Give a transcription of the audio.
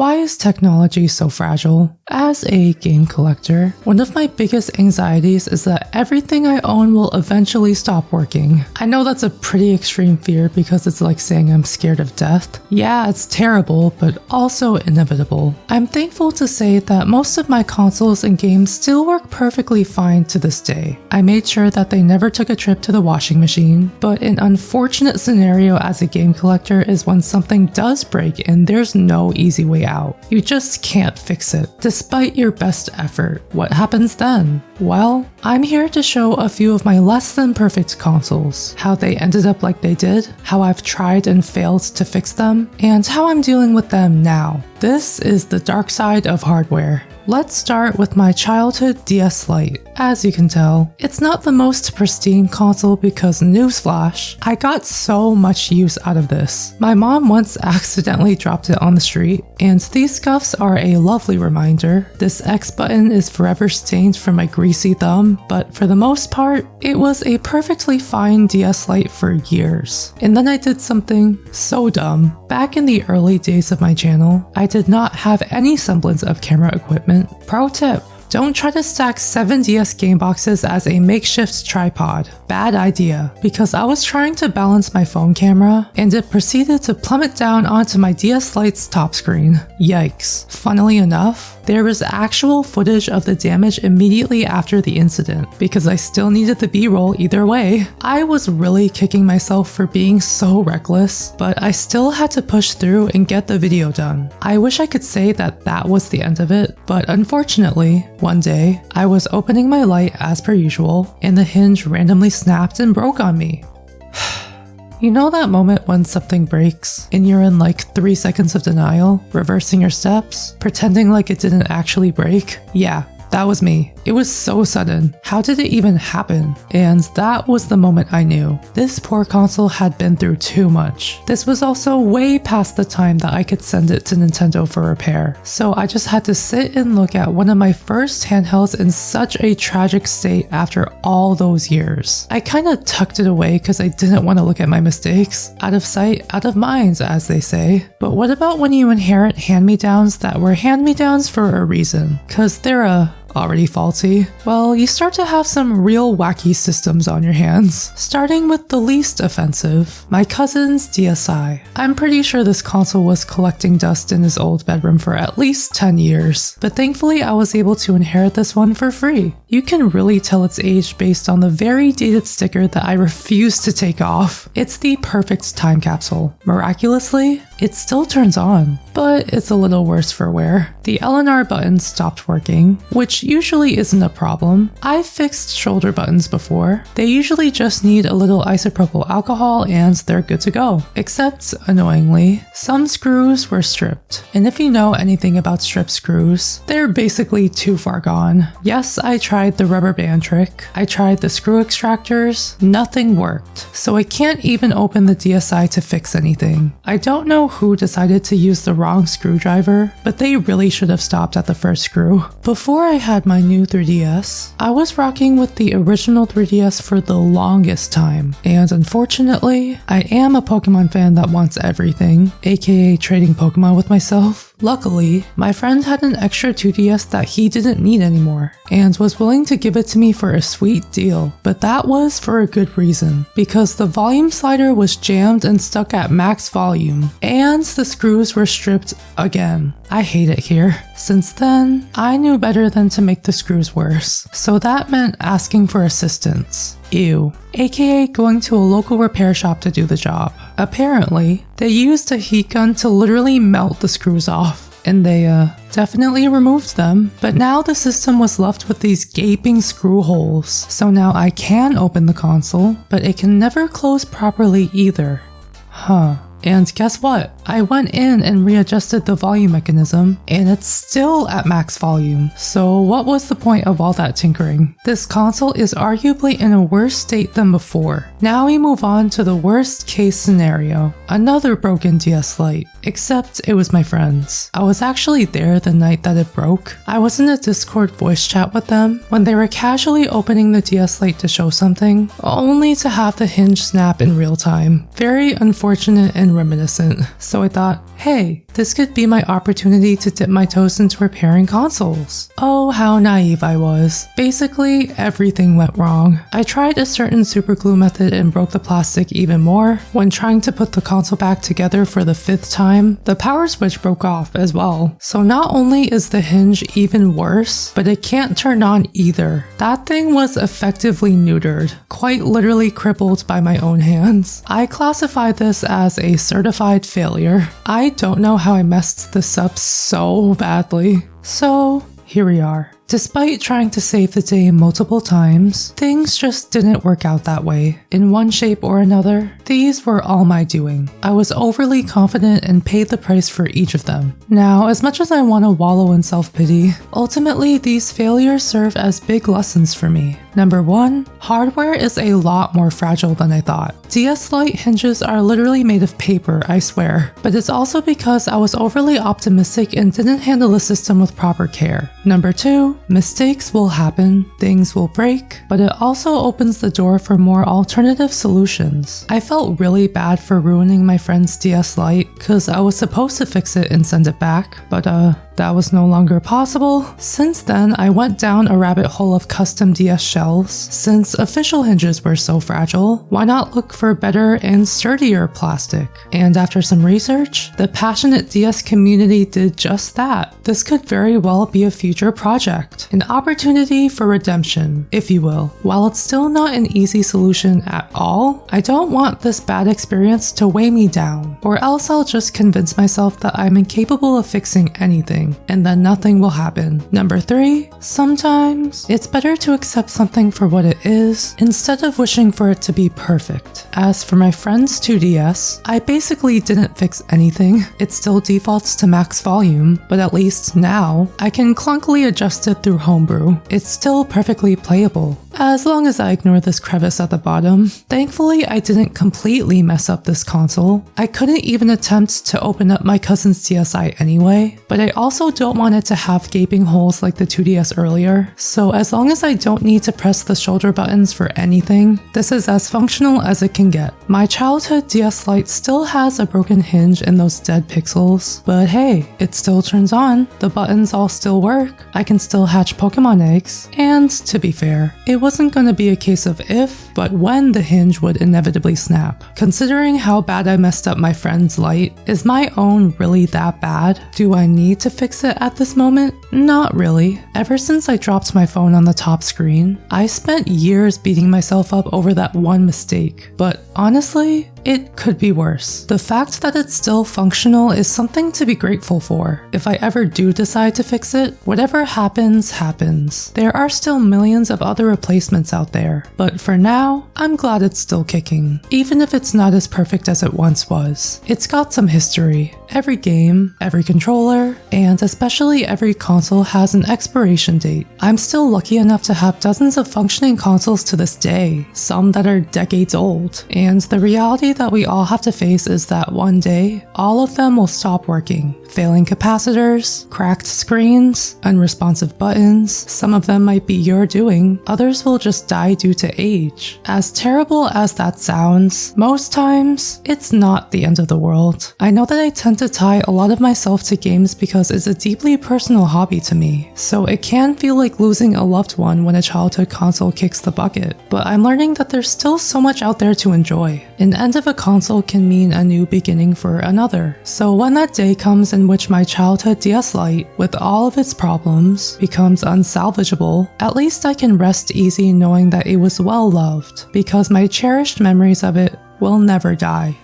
Why is technology so fragile? As a game collector, one of my biggest anxieties is that everything I own will eventually stop working. I know that's a pretty extreme fear because it's like saying I'm scared of death. Yeah, it's terrible, but also inevitable. I'm thankful to say that most of my consoles and games still work perfectly fine to this day. I made sure that they never took a trip to the washing machine, but an unfortunate scenario as a game collector is when something does break and there's no easy way out. You just can't fix it, despite your best effort. What happens then? Well, I'm here to show a few of my less than perfect consoles, how they ended up like they did, how I've tried and failed to fix them, and how I'm dealing with them now. This is the dark side of hardware. Let's start with my childhood DS Lite. As you can tell, it's not the most pristine console because newsflash, I got so much use out of this. My mom once accidentally dropped it on the street, and these scuffs are a lovely reminder. This X button is forever stained from my greasy thumb, but for the most part, it was a perfectly fine DS Lite for years. And then I did something so dumb. Back in the early days of my channel, I did not have any semblance of camera equipment. Pro tip: don't try to stack 7 DS game boxes as a makeshift tripod. Bad idea, because I was trying to balance my phone camera and it proceeded to plummet down onto my DS Lite's top screen. Yikes. Funnily enough, there was actual footage of the damage immediately after the incident, because I still needed the B-roll either way. I was really kicking myself for being so reckless, but I still had to push through and get the video done. I wish I could say that that was the end of it, but unfortunately, one day, I was opening my light as per usual, and the hinge randomly snapped and broke on me. You know that moment when something breaks, and you're in like 3 seconds of denial, reversing your steps, pretending like it didn't actually break? Yeah, that was me. It was so sudden. How did it even happen? And that was the moment I knew. This poor console had been through too much. This was also way past the time that I could send it to Nintendo for repair. So I just had to sit and look at one of my first handhelds in such a tragic state after all those years. I kinda tucked it away because I didn't want to look at my mistakes. Out of sight, out of mind, as they say. But what about when you inherit hand-me-downs that were hand-me-downs for a reason? Cause they're already faulty? Well, you start to have some real wacky systems on your hands. Starting with the least offensive, my cousin's DSi. I'm pretty sure this console was collecting dust in his old bedroom for at least 10 years, but thankfully I was able to inherit this one for free. You can really tell its age based on the very dated sticker that I refuse to take off. It's the perfect time capsule. Miraculously, it still turns on, but it's a little worse for wear. The LNR button stopped working, which usually isn't a problem. I've fixed shoulder buttons before. They usually just need a little isopropyl alcohol and they're good to go. Except, annoyingly, some screws were stripped. And if you know anything about stripped screws, they're basically too far gone. Yes, I tried the rubber band trick. I tried the screw extractors. Nothing worked. So I can't even open the DSi to fix anything. I don't know who decided to use the wrong screwdriver, but they really should have stopped at the first screw. Before I had my new 3DS, I was rocking with the original 3DS for the longest time, and unfortunately, I am a Pokemon fan that wants everything, aka trading Pokemon with myself. Luckily, my friend had an extra 2DS that he didn't need anymore, and was willing to give it to me for a sweet deal, but that was for a good reason, because the volume slider was jammed and stuck at max volume, and the screws were stripped again. I hate it here. Since then, I knew better than to make the screws worse, so that meant asking for assistance. Ew. AKA going to a local repair shop to do the job. Apparently, they used a heat gun to literally melt the screws off, and they definitely removed them, but now the system was left with these gaping screw holes. So now I can open the console, but it can never close properly either. Huh. And guess what? I went in and readjusted the volume mechanism, and it's still at max volume. So what was the point of all that tinkering? This console is arguably in a worse state than before. Now we move on to the worst case scenario. Another broken DS Lite. Except it was my friend's. I was actually there the night that it broke. I was in a Discord voice chat with them when they were casually opening the DS Lite to show something, only to have the hinge snap in real time. Very unfortunate and and reminiscent, so I thought, hey, this could be my opportunity to dip my toes into repairing consoles. Oh, how naive I was. Basically, everything went wrong. I tried a certain superglue method and broke the plastic even more. When trying to put the console back together for the 5th time, the power switch broke off as well. So not only is the hinge even worse, but it can't turn on either. That thing was effectively neutered, quite literally crippled by my own hands. I classify this as a certified failure. I don't know how I messed this up so badly. So here we are. Despite trying to save the day multiple times, things just didn't work out that way. In one shape or another, these were all my doing. I was overly confident and paid the price for each of them. Now, as much as I want to wallow in self-pity, ultimately these failures serve as big lessons for me. Number 1, hardware is a lot more fragile than I thought. DS Lite hinges are literally made of paper, I swear. But it's also because I was overly optimistic and didn't handle the system with proper care. Number 2, mistakes will happen, things will break, but it also opens the door for more alternative solutions. I felt really bad for ruining my friend's DS Lite because I was supposed to fix it and send it back, but that was no longer possible. Since then, I went down a rabbit hole of custom DS shells. Since official hinges were so fragile, why not look for better and sturdier plastic? And after some research, the passionate DS community did just that. This could very well be a future project, an opportunity for redemption, if you will. While it's still not an easy solution at all, I don't want this bad experience to weigh me down, or else I'll just convince myself that I'm incapable of fixing anything, and then nothing will happen. Number 3, sometimes it's better to accept something for what it is instead of wishing for it to be perfect. As for my friend's 2DS, I basically didn't fix anything. It still defaults to max volume, but at least now I can clunkily adjust it through Homebrew. It's still perfectly playable, as long as I ignore this crevice at the bottom. Thankfully, I didn't completely mess up this console. I couldn't even attempt to open up my cousin's DSi anyway, but I also don't want it to have gaping holes like the 2DS earlier, so as long as I don't need to press the shoulder buttons for anything, this is as functional as it can get. My childhood DS Lite still has a broken hinge and those dead pixels, but hey, it still turns on, the buttons all still work, I can still hatch Pokemon eggs, and to be fair, it wasn't gonna be a case of if, but when the hinge would inevitably snap. Considering how bad I messed up my friend's Lite, is my own really that bad? Do I need to fix it at this moment? Not really. Ever since I dropped my phone on the top screen, I spent years beating myself up over that one mistake, but honestly, it could be worse. The fact that it's still functional is something to be grateful for. If I ever do decide to fix it, whatever happens, happens. There are still millions of other replacements out there, but for now, I'm glad it's still kicking. Even if it's not as perfect as it once was. It's got some history. Every game, every controller, and especially every console has an expiration date. I'm still lucky enough to have dozens of functioning consoles to this day, some that are decades old, and the reality that we all have to face is that one day, all of them will stop working. Failing capacitors, cracked screens, unresponsive buttons, some of them might be your doing, others will just die due to age. As terrible as that sounds, most times, it's not the end of the world. I know that I tend to tie a lot of myself to games because it's a deeply personal hobby to me, so it can feel like losing a loved one when a childhood console kicks the bucket, but I'm learning that there's still so much out there to enjoy. An end of a console can mean a new beginning for another. So when that day comes in which my childhood DS Lite, with all of its problems, becomes unsalvageable, at least I can rest easy knowing that it was well loved, because my cherished memories of it will never die.